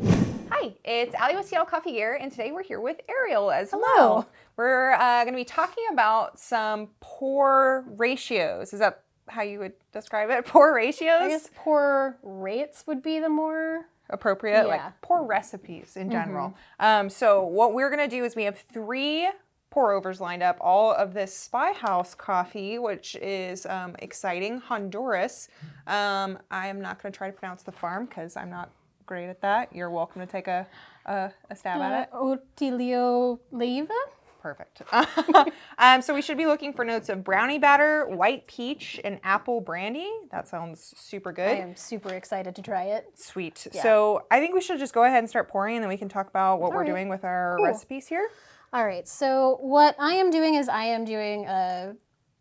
Hi, it's Allie with Seattle Coffee Gear, and today we're here with Ariel as Hello. well. We're going to be talking about some pour ratios. Is that how you would describe it? Pour ratios? I guess pour rates would be the more appropriate, yeah. Like pour recipes in general. So what we're going to do is we have 3 pour overs lined up. All of this Spy House coffee, which is exciting, Honduras. I am not going to try to pronounce the farm because I'm not great at that. You're welcome to take a stab at it. Otilio Leiva? Perfect. So we should be looking for notes of brownie batter, white peach, and apple brandy. That sounds super good. I am super excited to try it. Sweet. Yeah. So I think we should just go ahead and start pouring, and then we can talk about what we're right. doing with our Cool. recipes here. All right, so what I am doing is we're doing a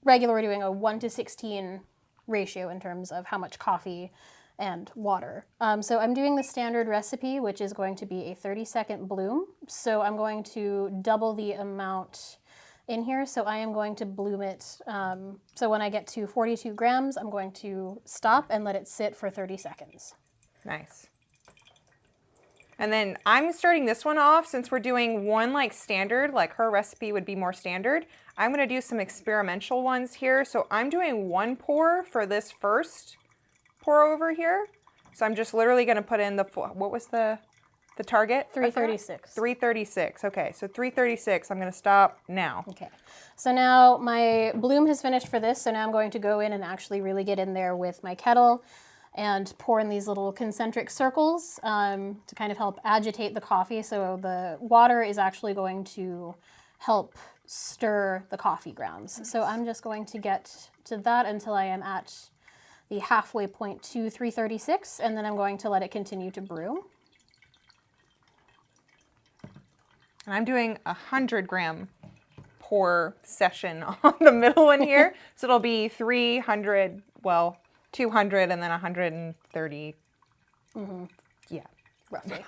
1:16 ratio in terms of how much coffee and water. So I'm doing the standard recipe, which is going to be a 30-second bloom. So I'm going to double the amount in here. So I am going to bloom it. So when I get to 42 grams, I'm going to stop and let it sit for 30 seconds. Nice. And then I'm starting this one off since we're doing one like standard, like her recipe would be more standard. I'm going to do some experimental ones here. So I'm doing 1 pour for this first pour over here. So I'm just literally going to put in what was the target? 336. 336. Okay, so 336. I'm going to stop now. Okay. So now my bloom has finished for this. So now I'm going to go in and actually really get in there with my kettle and pour in these little concentric circles to kind of help agitate the coffee. So the water is actually going to help stir the coffee grounds. Nice. So I'm just going to get to that until I am at the halfway point to 336, and then I'm going to let it continue to brew. And I'm doing 100-gram pour session on the middle one here. So it'll be 300, 200 and then 130. Yeah. Roughly.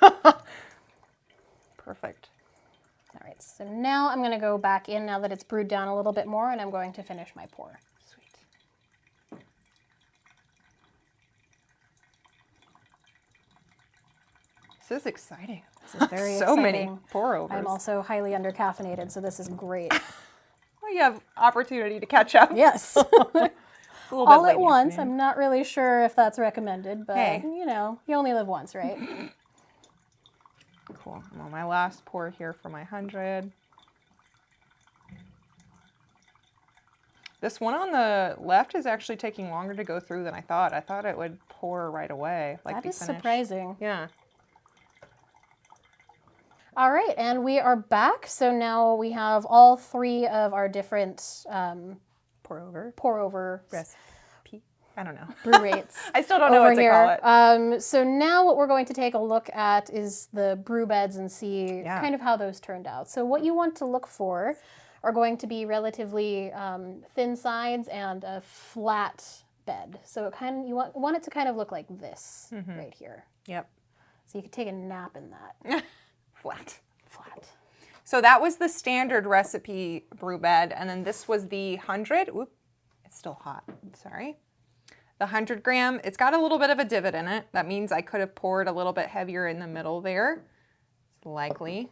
Perfect. All right, so now I'm going to go back in now that it's brewed down a little bit more, and I'm going to finish my pour. Sweet. This is exciting. This is very so exciting. Many pour overs. I'm also highly undercaffeinated, so this is great. Well, you have opportunity to catch up. Yes. All at once. I'm not really sure if that's recommended, but hey. You know, you only live once, right? Cool. I'm on my last pour here for my 100. This one on the left is actually taking longer to go through than I thought. I thought it would pour right away. That is surprising. Yeah. All right, and we are back. So now we have all 3 of our different pour over recipe. I don't know. Brew rates. I still don't know what to call it. So now what we're going to take a look at is the brew beds and see kind of how those turned out. So what you want to look for are going to be relatively thin sides and a flat bed. So it you want it to kind of look like this right here. Yep. So you could take a nap in that. Flat. So that was the standard recipe brew bed, and then this was the 100. Oop, it's still hot. Sorry. The 100-gram. It's got a little bit of a divot in it. That means I could have poured a little bit heavier in the middle there. It's likely.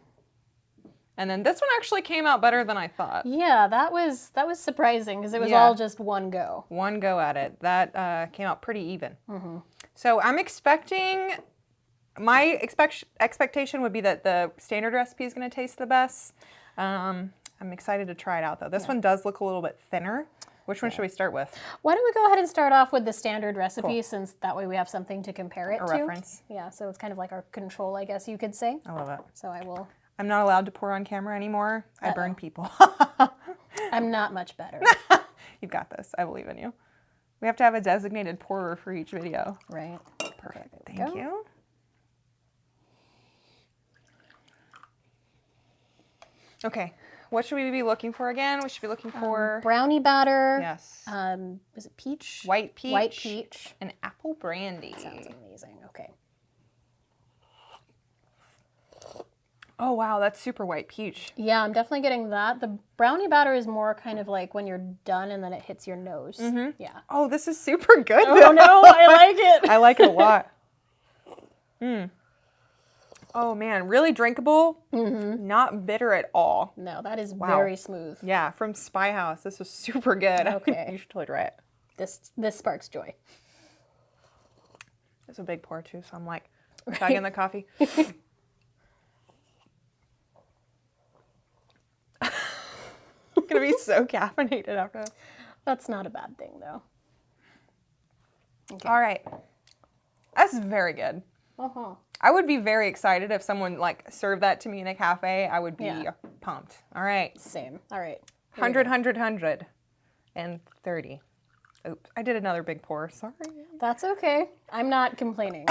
And then this one actually came out better than I thought. Yeah, that was surprising because it was all just one go. One go at it. That came out pretty even. So I'm expecting. My expectation would be that the standard recipe is going to taste the best. I'm excited to try it out, though. This one does look a little bit thinner. Which one should we start with? Why don't we go ahead and start off with the standard recipe, since that way we have something to compare it to. A reference. Yeah, so it's kind of like our control, I guess you could say. I love it. So I will. I'm not allowed to pour on camera anymore. I burn people. I'm not much better. You've got this. I believe in you. We have to have a designated pourer for each video. Right. Perfect. Okay, Thank you. Okay, what should we be looking for again? We should be looking for brownie batter. Yes. Is it peach? White peach. White peach. And apple brandy. Sounds amazing. Okay. Oh wow, that's super white peach. Yeah, I'm definitely getting that. The brownie batter is more kind of like when you're done and then it hits your nose. Yeah. Oh, this is super good. Oh no, I like it. I like it a lot. Oh man, really drinkable. Not bitter at all. No, that is very smooth. Yeah, from Spy House. This was super good. Okay. You should totally try it. This sparks joy. It's a big pour too, so I'm like chugging the coffee. I'm gonna be so caffeinated after this. That's not a bad thing, though. Okay. All right. That's very good. I would be very excited if someone like served that to me in a cafe. I would be pumped. All right. Same. All right. 100, 100, 100, and 30. Oops, I did another big pour. Sorry. That's okay. I'm not complaining.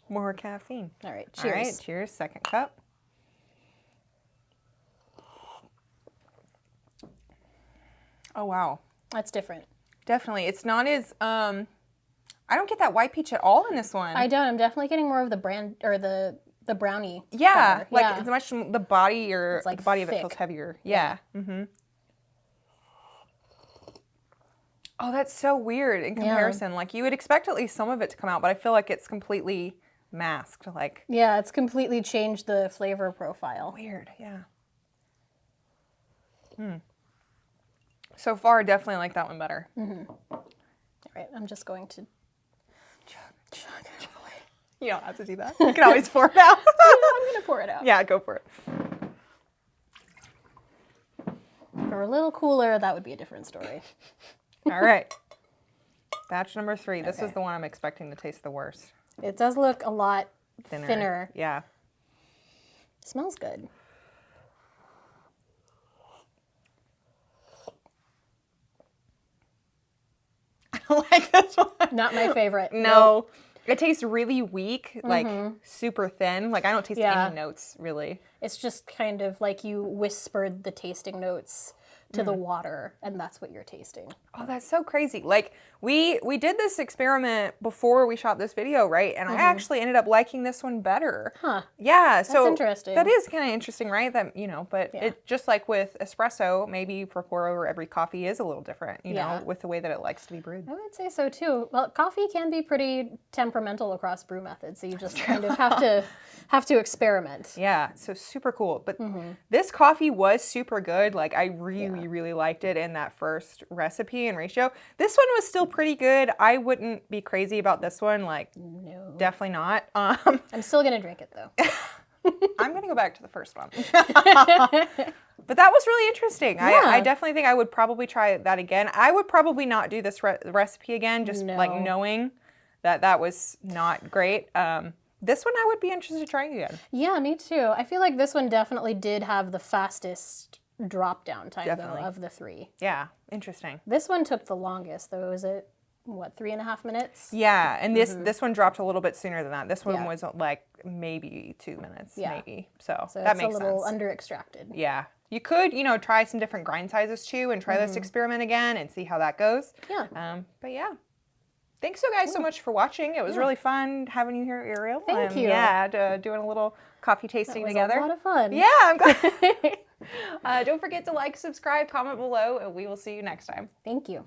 More caffeine. All right. All Cheers. right. Cheers. Second cup. Oh, wow. That's different. Definitely. It's not as, I don't get that white peach at all in this one. I don't. I'm definitely getting more of the brand or the brownie. Yeah. flavor. Like it's much, the body or It's, like, the body of it thick. feels heavier. Yeah. Oh, that's so weird in comparison. Like you would expect at least some of it to come out, but I feel like it's completely masked. Like Yeah, it's completely changed the flavor profile. weird. Yeah. So far, definitely like that one better. All right. I'm just going to chug away. You don't have to do that. You can always pour it out. I'm gonna pour it out. Yeah, go for it. If it were a little cooler, that would be a different story. All right. Batch number 3. This Okay. is the one I'm expecting to taste the worst. It does look a lot thinner. Yeah. Smells good. I don't like this one. Not my favorite. No. It tastes really weak, like super thin. Like I don't taste Yeah. any notes really. It's just kind of like you whispered the tasting notes to the water, and that's what you're tasting. Oh, that's so crazy. Like we did this experiment before we shot this video, right? And I actually ended up liking this one better. Huh. Yeah, so interesting. that is kind of interesting, right? That but it just like with espresso, maybe for pour over every coffee is a little different, you know, with the way that it likes to be brewed. I would say so too. Well, coffee can be pretty temperamental across brew methods, so you just kind of have to experiment. Yeah, so super cool. But this coffee was super good. Like I really liked it in that first recipe and ratio. This one was still pretty good. I wouldn't be crazy about this one. Like, No. definitely not. I'm still gonna drink it though. I'm gonna go back to the first one. But that was really interesting. Yeah. I definitely think I would probably try that again. I would probably not do this recipe again, just like No. knowing that was not great. This one I would be interested in trying again. Yeah, me too. I feel like this one definitely did have the fastest drop down time Definitely. though of the 3. Yeah, interesting. This one took the longest though. Was it what, 3.5 minutes? Yeah, and this one dropped a little bit sooner than that. This one Yeah. was like maybe 2 minutes, Yeah. maybe. So So that it's makes a little sense. under extracted. Yeah. You could, try some different grind sizes too and try this experiment again and see how that goes. Yeah. But yeah. Thanks you guys so much for watching. It was really fun having you here, Ariel. Thank you. Yeah, doing a little coffee tasting It was together. a lot of fun. Yeah, I'm glad. Don't forget to like, subscribe, comment below, and we will see you next time. Thank you.